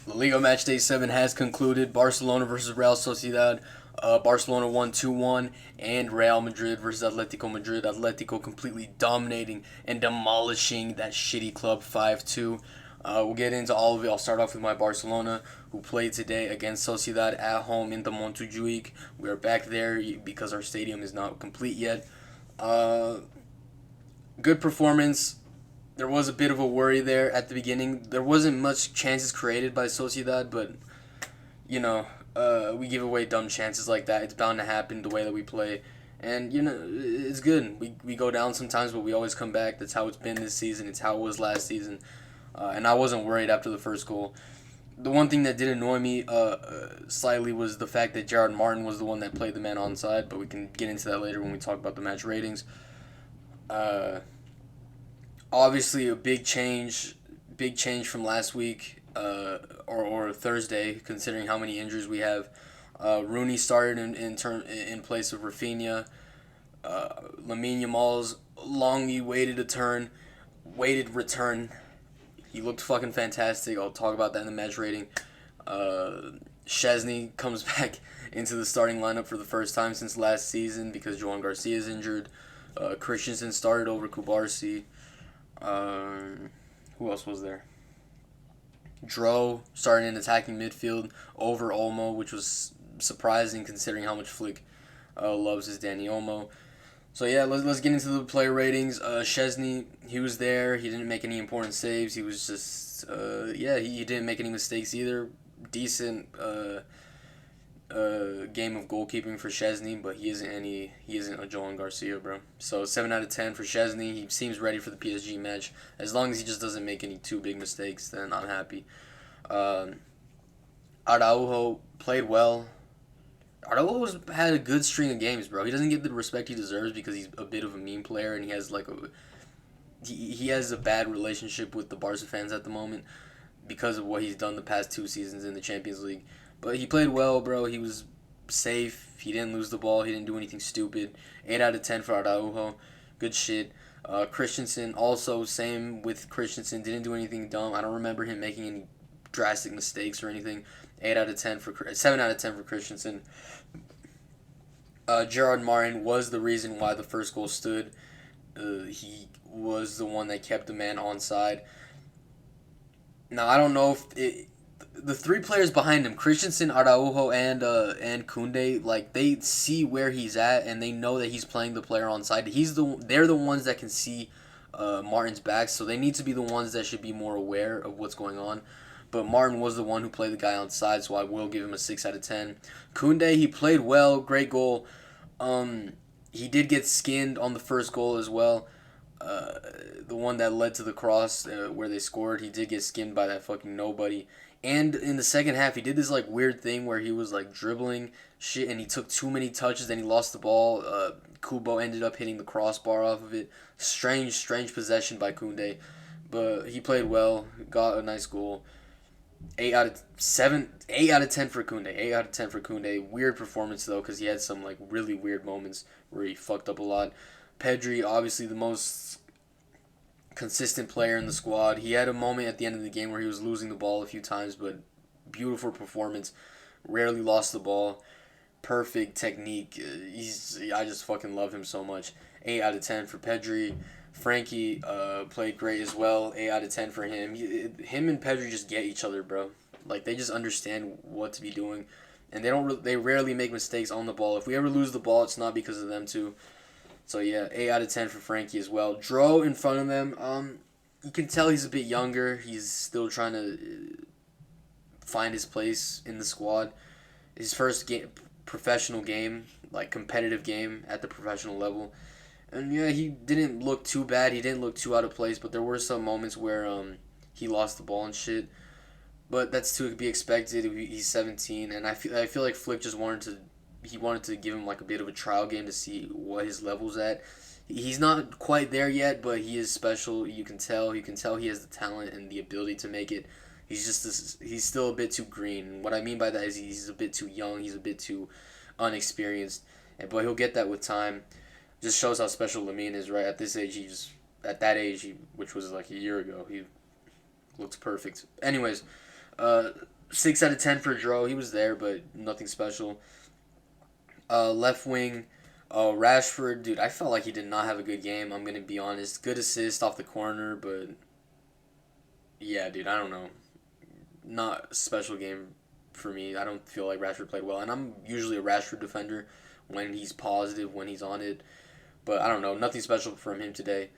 La Liga Matchday 7 has concluded. Barcelona versus Real Sociedad. Barcelona won 2-1, and Real Madrid versus Atletico Madrid. Atletico completely dominating and demolishing that shitty club 5-2. We'll get into all of it. I'll start off with my Barcelona, who played today against Sociedad at home in the Montjuic. We are back there because our stadium is not complete yet. Uh, Good performance. There was a bit of a worry there at the beginning. There wasn't much chances created by Sociedad, but you know, we give away dumb chances like that. It's bound to happen the way that we play, and it's good. We go down sometimes, but we always come back. That's how it's been this season. It's how it was last season, and I wasn't worried after the first goal. The one thing that did annoy me slightly was the fact that Gerard Martin was the one that played the man onside, but we can get into that later when we talk about the match ratings. Uh, Obviously a big change from last week or Thursday, considering how many injuries we have. Rooney started in place of Rafinha. Lamine Yamal's longly waited return. He looked fucking fantastic. I'll talk about that in the match rating. Chesney comes back into the starting lineup for the first time since last season because Joan Garcia is injured. Christensen started over Kubarsi. Who else was there? Dro starting in attacking midfield over Olmo, which was surprising considering how much Flick loves his Danny Olmo. So yeah, let's get into the player ratings. Chesney, he was there. He didn't make any important saves. He was just he didn't make any mistakes either. Decent game of goalkeeping for Chesney, but he isn't a Joan Garcia, bro. So 7 out of 10 for Chesney. He seems ready for the PSG match. As long as he just doesn't make any too big mistakes, then I'm happy. Um, Araujo played well. Araujo had a good string of games, bro. He doesn't get the respect he deserves because he's a bit of a meme player and he has a bad relationship with the Barca fans at the moment because of what he's done the past 2 seasons in the Champions League. But he played well, bro. He was safe. He didn't lose the ball. He didn't do anything stupid. 8 out of 10 for Araujo. Good shit. Christensen also same with Christensen. Didn't do anything dumb. I don't remember him making any drastic mistakes or anything. 8 out of 10 for 7 out of 10 for Christensen. Gerard Martin was the reason why the first goal stood. He was the one that kept the man onside. Now I don't know if the three players behind him, Christensen, Araujo, and Kunde, like they see where he's at and they know that he's playing the player onside. They're the ones that can see Martin's back, so they need to be the ones that should be more aware of what's going on. But Martin was the one who played the guy on side, so I will give him a 6 out of 10. Kunde, he played well, great goal. He did get skinned on the first goal as well. Uh, the one that led to the cross where they scored, he did get skinned by that fucking nobody. And in the second half, he did this like weird thing where he was like dribbling shit, and he took too many touches, and he lost the ball. Kubo ended up hitting the crossbar off of it. Strange possession by Kunde, but he played well, got a nice goal. 8 out of 10 for Kunde. 8 out of 10 for Kunde. Weird performance though, because he had some like really weird moments where he fucked up a lot. Pedri, obviously the most consistent player in the squad. He had a moment at the end of the game where he was losing the ball a few times, but beautiful performance. Rarely lost the ball. Perfect technique. I just fucking love him so much. 8 out of 10 for Pedri. Frankie played great as well. 8 out of 10 for him. Him and Pedri just get each other, bro. Like they just understand what to be doing, and they rarely make mistakes on the ball. If we ever lose the ball, it's not because of them too. So yeah, 8 out of 10 for Frankie as well. Dro in front of them. You can tell he's a bit younger. He's still trying to find his place in the squad. His first game, professional game, like competitive game at the professional level. And yeah, he didn't look too bad. He didn't look too out of place, but there were some moments where he lost the ball and shit. But that's to be expected. He's 17, and I feel like Flick just wanted to give him like a bit of a trial game to see what his level's at. He's not quite there yet, but he is special. You can tell. You can tell he has the talent and the ability to make it. He's still a bit too green. And what I mean by that is he's a bit too young. He's a bit too unexperienced. But he'll get that with time. Just shows how special Lamine is. Right at this age, at that age, which was like a year ago, he looks perfect. Anyways, uh, 6 out of 10 for Dro. He was there, but nothing special. Left wing, Rashford, dude, I felt like he did not have a good game. I'm gonna be honest. Good assist off the corner, but yeah, dude, I don't know. Not a special game for me. I don't feel like Rashford played well, and I'm usually a Rashford defender when he's positive, when he's on it. But I don't know, nothing special from him today.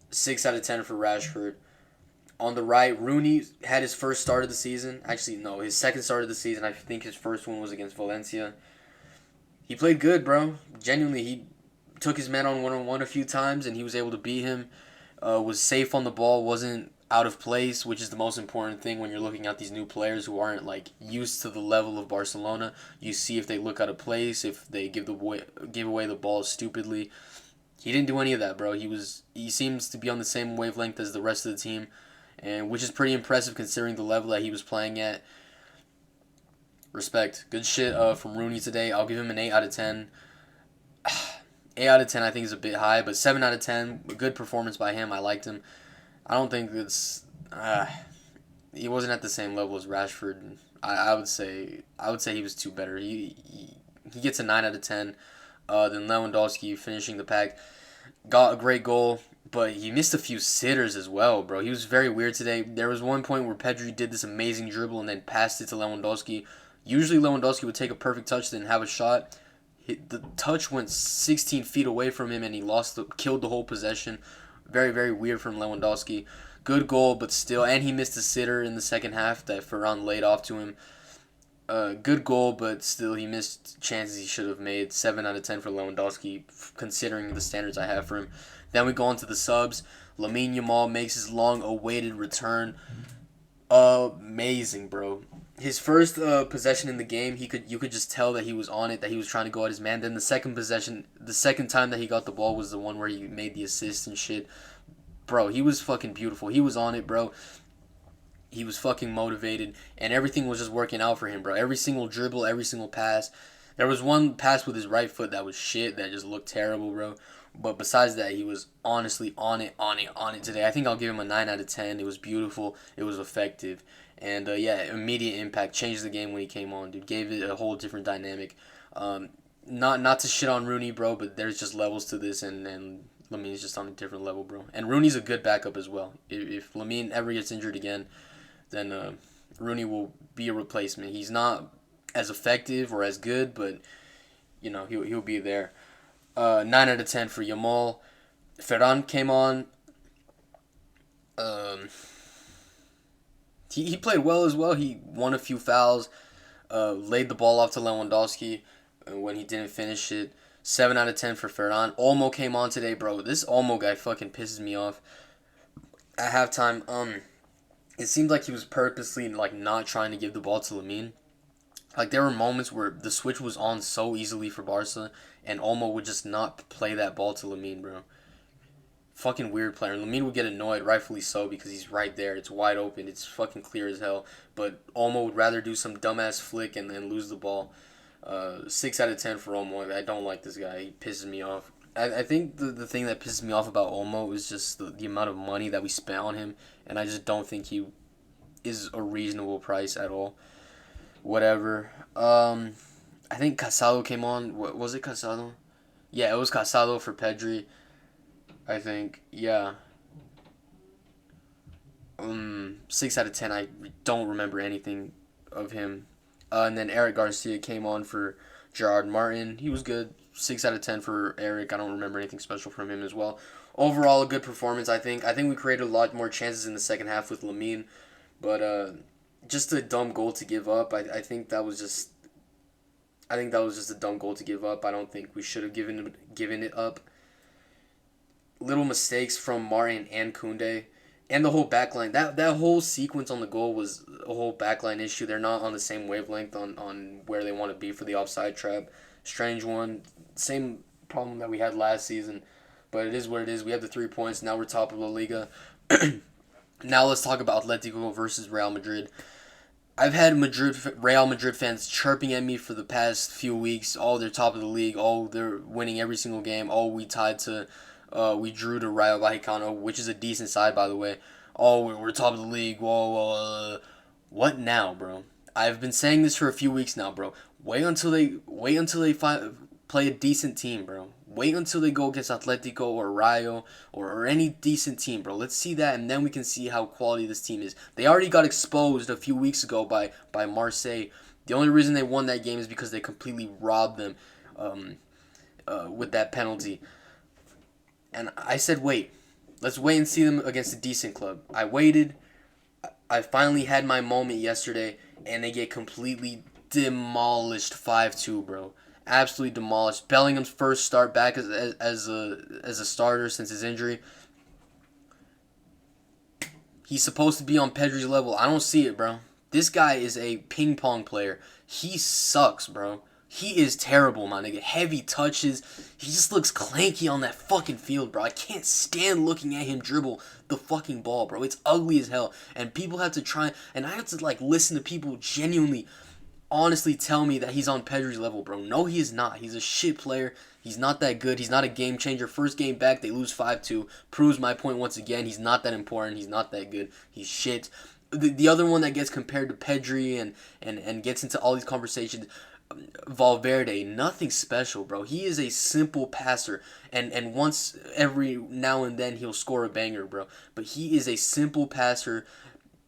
6 out of 10 for Rashford. On the right, Rooney had his first start of the season. Actually, no, his second start of the season. I think his first one was against Valencia. He played good, bro. Genuinely, he took his man on one-on-one a few times, and he was able to beat him. Was safe on the ball, wasn't out of place, which is the most important thing when you're looking at these new players who aren't like used to the level of Barcelona. You see if they look out of place, if they give away the ball stupidly. He didn't do any of that, bro. He seems to be on the same wavelength as the rest of the team, and which is pretty impressive considering the level that he was playing at. Respect. Good shit from Rooney today. I'll give him an 8 out of 10. 8 out of 10 I think is a bit high, but 7 out of 10, a good performance by him. I liked him. I don't think it's he wasn't at the same level as Rashford. I would say he was too better. He gets a 9 out of 10. Then Lewandowski finishing the pack, got a great goal, but he missed a few sitters as well, bro. He was very weird today. There was one point where Pedri did this amazing dribble and then passed it to Lewandowski. Usually Lewandowski would take a perfect touch, then have a shot. The touch went 16 feet away from him, and he killed the whole possession. Very, very weird from Lewandowski. Good goal, but still, and he missed a sitter in the second half that Ferran laid off to him. Good goal, but still, he missed chances he should have made. 7 out of 10 for Lewandowski, considering the standards I have for him. Then we go on to the subs. Lamine Yamal makes his long-awaited return. Amazing, bro. His first possession in the game, you could just tell that he was on it, that he was trying to go at his man. Then the second possession, the second time that he got the ball was the one where he made the assist and shit. Bro, he was fucking beautiful. He was on it, bro. He was fucking motivated, and everything was just working out for him, bro. Every single dribble, every single pass. There was one pass with his right foot that was shit, that just looked terrible, bro. But besides that, he was honestly on it today. I think I'll give him a 9 out of 10. It was beautiful. It was effective. And yeah, immediate impact. Changed the game when he came on, dude. Gave it a whole different dynamic. Not to shit on Rooney, bro, but there's just levels to this, and Lamine's just on a different level, bro. And Rooney's a good backup as well. If Lamine ever gets injured again, then Rooney will be a replacement. He's not as effective or as good, but he'll be there. 9 out of 10 for Yamal. Ferran came on. He played well as well. He won a few fouls. Laid the ball off to Lewandowski when he didn't finish it. 7 out of 10 for Ferran. Olmo came on today, bro. This Olmo guy fucking pisses me off. At halftime, it seemed like he was purposely like not trying to give the ball to Lamine. Like there were moments where the switch was on so easily for Barca, and Olmo would just not play that ball to Lamine, bro. Fucking weird player. And Lamine would get annoyed, rightfully so, because he's right there. It's wide open. It's fucking clear as hell. But Olmo would rather do some dumbass flick and then lose the ball. 6 out of 10 for Olmo. I don't like this guy. He pisses me off. I think the thing that pisses me off about Olmo is just the amount of money that we spent on him, and I just don't think he is a reasonable price at all. Whatever. I think Casado came on. What was it, Casado? Yeah, it was Casado for Pedri. I think. Yeah. 6 out of 10. I don't remember anything of him. And then Eric Garcia came on for Gerard Martin. He was good. 6 out of 10 for Eric. I don't remember anything special from him as well. Overall, a good performance, I think. I think we created a lot more chances in the second half with Lamine. But just a dumb goal to give up. I think that was just a dumb goal to give up. I don't think we should have given it up. Little mistakes from Martin and Koundé. And the whole backline. That whole sequence on the goal was a whole backline issue. They're not on the same wavelength on where they want to be for the offside trap. Strange one. Same problem that we had last season. But it is what it is. We have the 3 points. Now we're top of La Liga. Now let's talk about Atletico versus Real Madrid. I've had Real Madrid fans chirping at me for the past few weeks. Oh, they're top of the league. Oh, they're winning every single game. Oh, we drew to Rayo Vallecano, which is a decent side, by the way. Oh, we're top of the league. Whoa, whoa. What now, bro? I've been saying this for a few weeks now, bro. Wait until they play a decent team, bro. Wait until they go against Atletico or Rayo or any decent team, bro. Let's see that, and then we can see how quality this team is. They already got exposed a few weeks ago by Marseille. The only reason they won that game is because they completely robbed them um, with that penalty. And I said, wait, let's wait and see them against a decent club. I waited. I finally had my moment yesterday, and they get completely demolished 5-2, bro. Absolutely demolished. Bellingham's first start back as a starter since his injury. He's supposed to be on Pedri's level. I don't see it, bro. This guy is a ping pong player. He sucks, bro. He is terrible, my nigga. Heavy touches. He just looks clanky on that fucking field, bro. I can't stand looking at him dribble the fucking ball, bro. It's ugly as hell. And people have to try, and I have to, like, listen to people genuinely, honestly tell me that he's on Pedri's level, bro. No, he is not. He's a shit player. He's not that good. He's not a game changer. First game back, they lose 5-2. Proves my point once again. He's not that important. He's not that good. He's shit. The other one that gets compared to Pedri and gets into all these conversations, Valverde, nothing special, bro. He is a simple passer, and once every now and then he'll score a banger, bro. But he is a simple passer,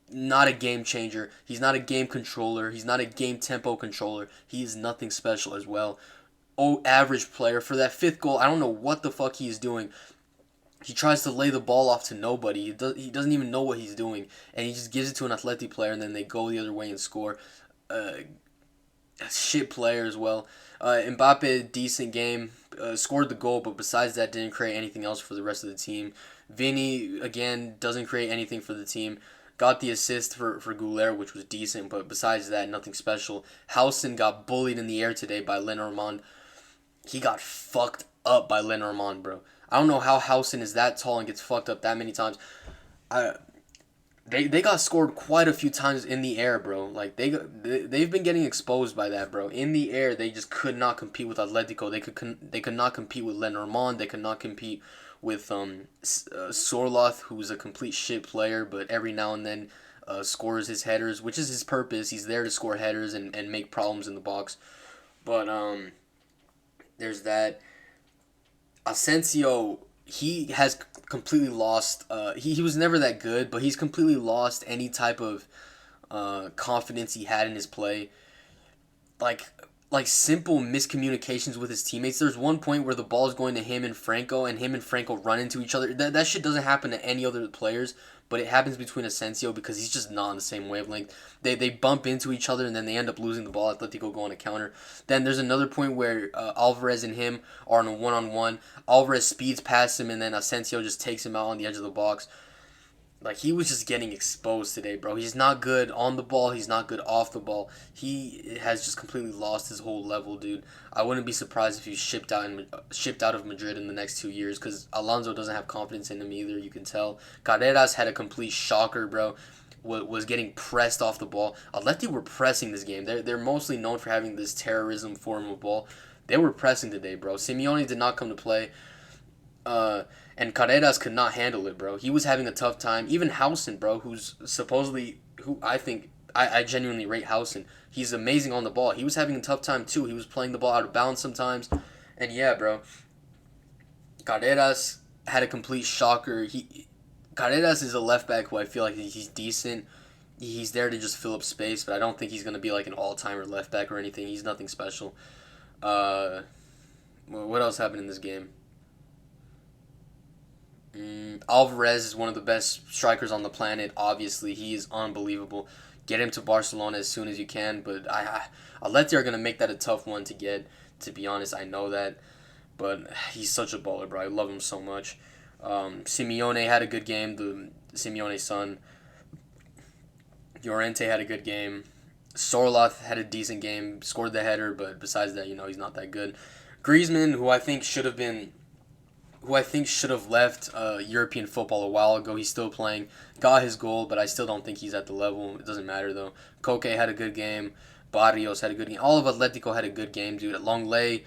not a game changer. He's not a game controller. He's not a game tempo controller. He is nothing special as well. Oh, average player for that fifth goal. I don't know what the fuck he is doing. He tries to lay the ball off to nobody. He doesn't even know what he's doing, and he just gives it to an Athletic player, and then they go the other way and score. Uh, Shit player as well. Mbappe, decent game. Scored the goal, but besides that, didn't create anything else for the rest of the team. Vinny, again, doesn't create anything for the team. Got the assist for Goulet, which was decent, but besides that, nothing special. Housen got bullied in the air today by Lenormand. He got fucked up by Lenormand, bro. I don't know how Housen is that tall and gets fucked up that many times. I they got scored quite a few times in the air, bro. Like they've been getting exposed by that, bro. In the air, they just could not compete with Atletico. They could not compete with Lenormand. They could not compete with Sorloth, who's a complete shit player, but every now and then scores his headers, which is his purpose. He's there to score headers and make problems in the box. But there's that. Asensio, he has completely lost. He was never that good, but he's completely lost any type of confidence he had in his play. Like like simple miscommunications with his teammates. There's one point where the ball is going to him and him and Franco run into each other. That shit doesn't happen to any other players, but it happens between Asensio because he's just not on the same wavelength. They bump into each other and then they end up losing the ball. Atletico go on a counter. Then there's another point where Alvarez and him are on a one-on-one. Alvarez speeds past him and then Asensio just takes him out on the edge of the box. Like, he was just getting exposed today, bro. He's not good on the ball. He's not good off the ball. He has just completely lost his whole level, dude. I wouldn't be surprised if he's shipped out of Madrid in the next 2 years because Alonso doesn't have confidence in him either, you can tell. Carreras had a complete shocker, bro. Was getting pressed off the ball. Atleti were pressing this game. They're mostly known for having this terrorism form of ball. They were pressing today, bro. Simeone did not come to play. And Carreras could not handle it, bro. He was having a tough time. Even Housen, bro, who I genuinely rate Housen. He's amazing on the ball. He was having a tough time too. He was playing the ball out of bounds sometimes. And yeah, bro. Carreras had a complete shocker. Carreras is a left back who I feel like he's decent. He's there to just fill up space, but I don't think he's going to be like an all-timer left back or anything. He's nothing special. What else happened in this game? Alvarez is one of the best strikers on the planet. Obviously, he is unbelievable. Get him to Barcelona as soon as you can. But Atleti are gonna make that a tough one to get. To be honest, I know that. But he's such a baller, bro. I love him so much. Simeone had a good game. The Simeone son. Llorente had a good game. Sorloth had a decent game. Scored the header, but besides that, he's not that good. Griezmann, who I think should have left European football a while ago. He's still playing. Got his goal, but I still don't think he's at the level. It doesn't matter, though. Koke had a good game. Barrios had a good game. All of Atletico had a good game, dude. Longley,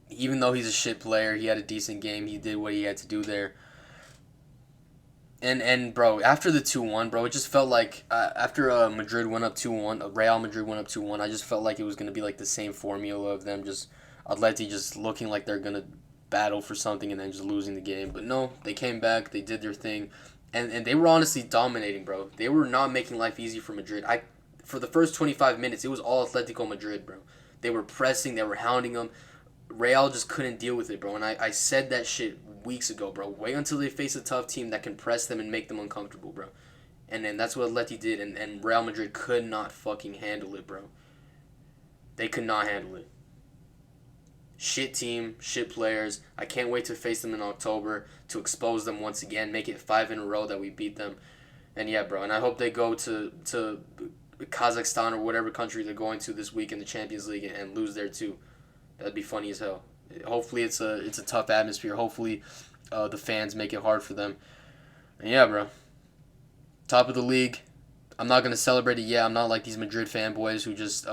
even though he's a shit player, he had a decent game. He did what he had to do there. And bro, after the 2-1, bro, it just felt like after Madrid went up 2-1, Real Madrid went up 2-1. I just felt like it was gonna be like the same formula of them just Atleti just looking like they're gonna battle for something and then just losing the game. But no, they came back, they did their thing, and they were honestly dominating, bro. They were not making life easy for Madrid. I For the first 25 minutes, it was all Atletico Madrid, bro. They were pressing, they were hounding them. Real just couldn't deal with it, bro. And I said that shit weeks ago, bro. Wait until they face a tough team that can press them and make them uncomfortable, bro. And then that's what Atleti did, and Real Madrid could not fucking handle it, bro. They could not handle it. Shit team, shit players. I can't wait to face them in October to expose them once again, make it 5 in a row that we beat them. And yeah, bro. And I hope they go to Kazakhstan or whatever country they're going to this week in the Champions League and lose there too. That'd be funny as hell. Hopefully it's a tough atmosphere. Hopefully the fans make it hard for them. And yeah, bro. Top of the league. I'm not gonna celebrate it yet. I'm not like these Madrid fanboys who just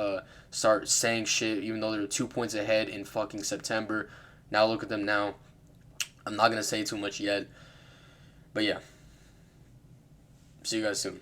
start saying shit even though they're 2 points ahead in fucking September. Now look at them now. I'm not gonna say too much yet. But yeah. See you guys soon.